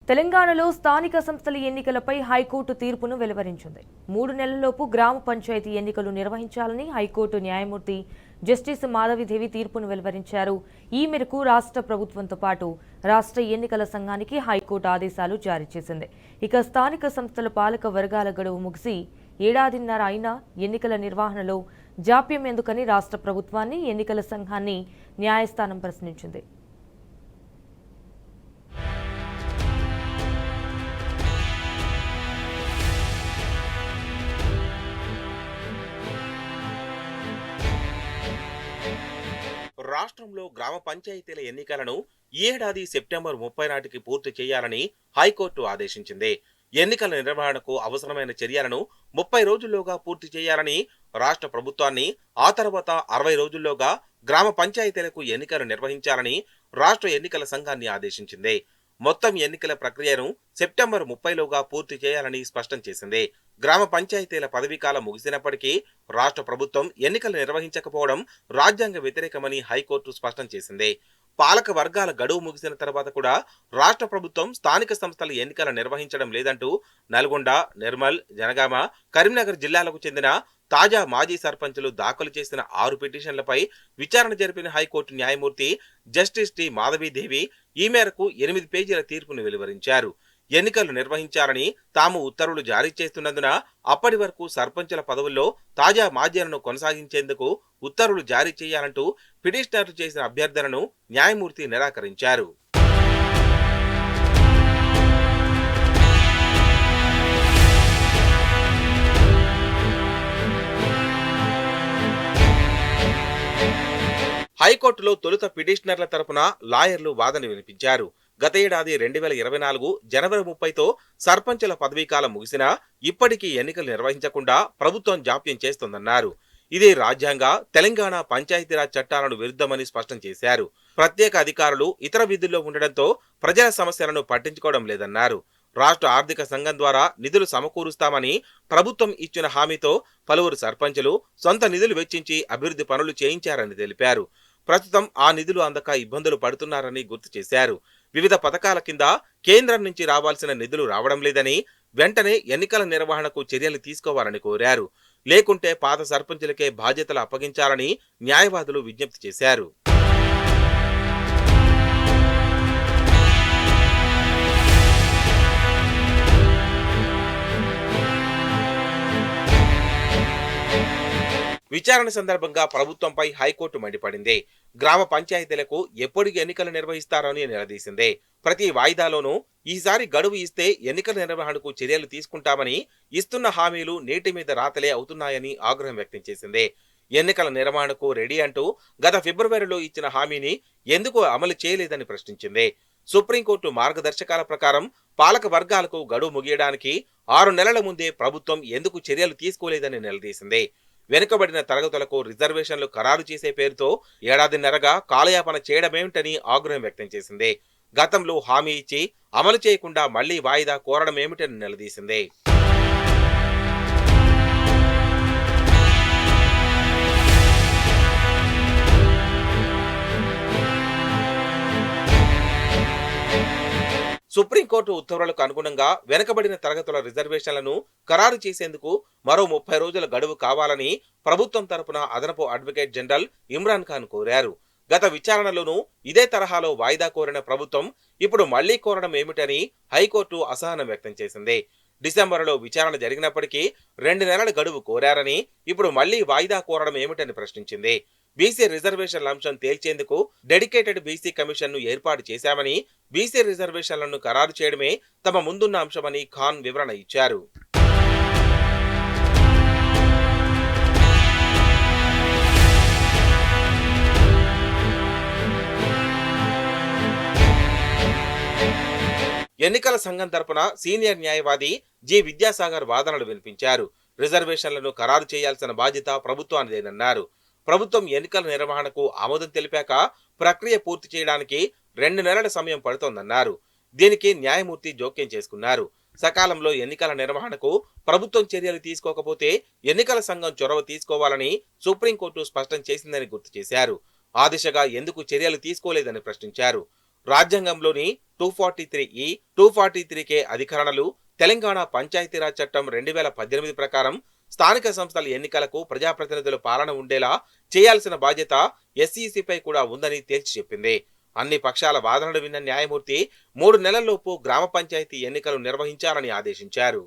తెలంగాణలో స్థానిక సంస్థల ఎన్నికలపై హైకోర్టు తీర్పును వెలువరించింది. 3 నెలల్లోపు గ్రామ పంచాయతీ ఎన్నికలు నిర్వహించాలని హైకోర్టు న్యాయమూర్తి జస్టిస్ మాధవిదేవి తీర్పును వెలువరించారు. ఈ మేరకు రాష్ట్ర ప్రభుత్వంతో పాటు రాష్ట్ర ఎన్నికల సంఘానికి హైకోర్టు ఆదేశాలు జారీ చేసింది. ఇక స్థానిక సంస్థల పాలక వర్గాల గడువు ముగిసి ఏడాదిన్నర అయినా ఎన్నికల నిర్వహణలో జాప్యం ఎందుకని రాష్ట్ర ప్రభుత్వాన్ని, ఎన్నికల సంఘాన్ని న్యాయస్థానం ప్రశ్నించింది. రాష్ట్రంలో గ్రామ పంచాయతీల ఎన్నికలను ఈ ఏడాది సెప్టెంబర్ 30 నాటికి పూర్తి చేయాలని హైకోర్టు ఆదేశించింది. ఎన్నికల నిర్వహణకు అవసరమైన చర్యలను 30 రోజుల్లోగా పూర్తి చేయాలని రాష్ట్ర ప్రభుత్వాన్ని, ఆ తర్వాత 60 రోజుల్లోగా గ్రామ పంచాయతీలకు ఎన్నికలు నిర్వహించాలని రాష్ట్ర ఎన్నికల సంఘాన్ని ఆదేశించింది. మొత్తం ఎన్నికల ప్రక్రియను సెప్టెంబర్ 30లోగా పూర్తి చేయాలని స్పష్టం చేసింది. గ్రామ పంచాయతీల పదవీకాలం ముగిసినప్పటికీ రాష్ట్ర ప్రభుత్వం ఎన్నికలు నిర్వహించకపోవడం రాజ్యాంగ వ్యతిరేకమని హైకోర్టు స్పష్టం చేసింది. పాలక వర్గాల గడువు ముగిసిన తర్వాత కూడా రాష్ట్ర ప్రభుత్వం స్థానిక సంస్థల ఎన్నికలు నిర్వహించడం లేదంటూ నల్గొండ, నిర్మల్, జనగామ, కరీంనగర్ జిల్లాలకు చెందిన తాజా మాజీ సర్పంచులు దాఖలు చేసిన 6 పిటిషన్లపై విచారణ జరిపిన హైకోర్టు న్యాయమూర్తి జస్టిస్ టి మాధవిదేవి ఈ మేరకు 8 పేజీల తీర్పును వెలువరించారు. ఎన్నికలు నిర్వహించాలని తాము ఉత్తర్వులు జారీ చేస్తున్నందున అప్పటి వరకు సర్పంచుల పదవుల్లో తాజా మాజీలను కొనసాగించేందుకు ఉత్తర్వులు జారీ చేయాలంటూ పిటిషనర్లు చేసిన అభ్యర్థనను న్యాయమూర్తి నిరాకరించారు. హైకోర్టులో తొలుత పిటిషనర్ల తరపున లాయర్లు వాదన వినిపించారు. గత ఏడాది 2024 జనవరి 30తో సర్పంచుల పదవీకాలం ముగిసినా ఇప్పటికీ ఎన్నికలు నిర్వహించకుండా ప్రభుత్వం జాప్యం చేస్తోందన్నారు. ఇది రాజ్యాంగ, తెలంగాణ పంచాయతీరాజ్ చట్టాలను విరుద్ధమని స్పష్టం చేశారు. ప్రత్యేక అధికారులు ఇతర విధుల్లో ఉండడంతో ప్రజల సమస్యలను పట్టించుకోవడం లేదన్నారు. రాష్ట్ర ఆర్థిక సంఘం ద్వారా నిధులు సమకూరుస్తామని ప్రభుత్వం ఇచ్చిన హామీతో పలువురు సర్పంచులు సొంత నిధులు వెచ్చించి అభివృద్ధి పనులు చేయించారని తెలిపారు. ప్రస్తుతం ఆ నిధులు అందక ఇబ్బందులు పడుతున్నారని గుర్తు చేశారు. వివిధ పథకాల కింద కేంద్రం నుంచి రావాల్సిన నిధులు రావడం లేదని, వెంటనే ఎన్నికల నిర్వహణకు చర్యలు తీసుకోవాలని కోరారు. లేకుంటే పాత సర్పంచులకే బాధ్యతలు అప్పగించాలని న్యాయవాదులు విజ్ఞప్తి చేశారు. విచారణ సందర్భంగా ప్రభుత్వంపై హైకోర్టు మండిపడింది. గ్రామ పంచాయతీలకు ఎప్పటికి ఎన్నికలు నిర్వహిస్తారని నిలదీసింది. ప్రతి వాయిదాలోనూ ఈసారి గడువు ఇస్తే ఎన్నికల నిర్వహణకు చర్యలు తీసుకుంటామని ఇస్తున్న హామీలు నీటి మీద రాతలే అవుతున్నాయని ఆగ్రహం వ్యక్తం చేసింది. ఎన్నికల నిర్వహణకు రెడీ అంటూ గత ఫిబ్రవరిలో ఇచ్చిన హామీని ఎందుకు అమలు చేయలేదని ప్రశ్నించింది. సుప్రీంకోర్టు మార్గదర్శకాల ప్రకారం పాలక వర్గాలకు గడువు ముగియడానికి 6 నెలల ముందే ప్రభుత్వం ఎందుకు చర్యలు తీసుకోలేదని నిలదీసింది. వెనుకబడిన తరగతులకు రిజర్వేషన్లు ఖరారు చేసే పేరుతో ఏడాదిన్నరగా కాలయాపన చేయడమేమిటని ఆగ్రహం వ్యక్తం చేసింది. గతంలో హామీ ఇచ్చి అమలు చేయకుండా మళ్లీ వాయిదా కోరడమేమిటని నిలదీసింది. సుప్రీంకోర్టు ఉత్తర్వులకు అనుగుణంగా వెనుకబడిన తరగతుల రిజర్వేషన్లను ఖరారు చేసేందుకు మరో 30 రోజుల గడువు కావాలని ప్రభుత్వం తరపున అదనపు అడ్వకేట్ జనరల్ ఇమ్రాన్ ఖాన్ కోరారు. గత విచారణలోనూ ఇదే తరహాలో వాయిదా కోరిన ప్రభుత్వం ఇప్పుడు మళ్లీ కోరడం ఏమిటని హైకోర్టు అసహనం వ్యక్తం చేసింది. డిసెంబర్లో విచారణ జరిగినప్పటికీ 2 నెలల గడువు కోరారని ఇప్పుడు మళ్లీ వాయిదా కోరడం ఏమిటని ప్రశ్నించింది. బీసీ రిజర్వేషన్ల అంశం తేల్చేందుకు డెడికేటెడ్ బీసీ కమిషన్ ను ఏర్పాటు చేశామని, బీసీ రిజర్వేషన్లను ఖరారు చేయడమే తమ ముందున్న అంశమని ఖాన్ వివరణ ఇచ్చారు. ఎన్నికల సంఘం తరపున సీనియర్ న్యాయవాది జి విద్యాసాగర్ వాదనలు వినిపించారు. రిజర్వేషన్లను ఖరారు చేయాల్సిన బాధ్యత ప్రభుత్వానిదేనన్నారు. ప్రభుత్వం ఎన్నికల నిర్వహణకు ఆమోదం తెలిపాక ప్రక్రియ పూర్తి చేయడానికి 2 నెలల సమయం పడుతోందన్నారు. దీనికి న్యాయమూర్తి జోక్యం చేసుకున్నారు. సకాలంలో ఎన్నికల నిర్వహణకు ప్రభుత్వం చర్యలు తీసుకోకపోతే ఎన్నికల సంఘం చొరవ తీసుకోవాలని సుప్రీంకోర్టు స్పష్టం చేసిందని గుర్తు చేశారు. ఆ దిశగా ఎందుకు చర్యలు తీసుకోలేదని ప్రశ్నించారు. రాజ్యాంగంలోని 243E, 243K అధికరణలు, తెలంగాణ పంచాయతీరాజ్ చట్టం 2018 ప్రకారం స్థానిక సంస్థల ఎన్నికలకు ప్రజాప్రతినిధుల పాలన ఉండేలా చేయాల్సిన బాధ్యత ఎస్ఈసిపై కూడా ఉందని తేల్చి చెప్పింది. అన్ని పక్షాల వాదనలు విన్న న్యాయమూర్తి 3 నెలల్లోపు గ్రామ పంచాయతీ ఎన్నికలు నిర్వహించాలని ఆదేశించారు.